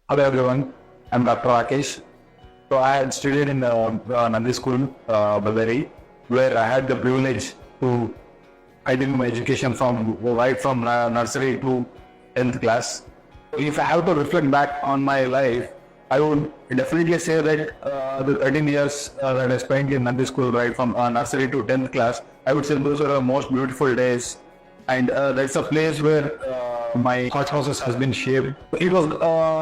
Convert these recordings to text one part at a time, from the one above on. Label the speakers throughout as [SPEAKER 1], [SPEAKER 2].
[SPEAKER 1] Hello everyone, I'm Dr. Rakesh. So I had studied in Nandi school, Ballari, where I had the privilege to continue my education from nursery to 10th class. If I have to reflect back on my life, I would definitely say that the 13 years that I spent in Nandi school, right from nursery to 10th class, I would say those were the most beautiful days, and that's a place where my thought process has been shaped. It was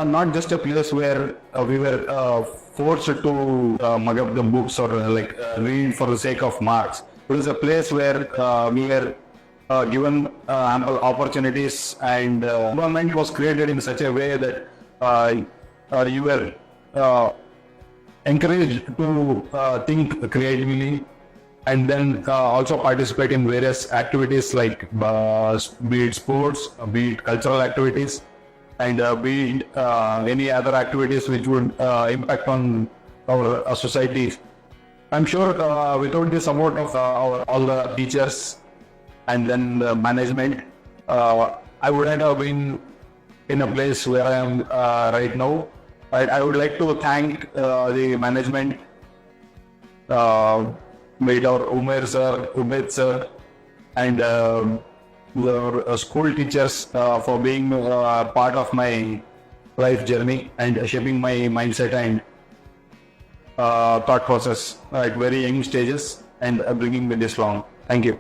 [SPEAKER 1] not just a place where we were forced to mug up the books or read for the sake of marks. It was a place where we were given ample opportunities, and environment was created in such a way that you were encouraged to think creatively, and then also participate in various activities like be it sports, be it cultural activities, and be it any other activities which would impact on our society. I'm sure without the support of all the teachers and then the management, I wouldn't have been in a place where I am right now. I would like to thank the management, made our Umed sir, and the school teachers for being part of my life journey and shaping my mindset and thought process at very young stages, and bringing me this long. Thank you.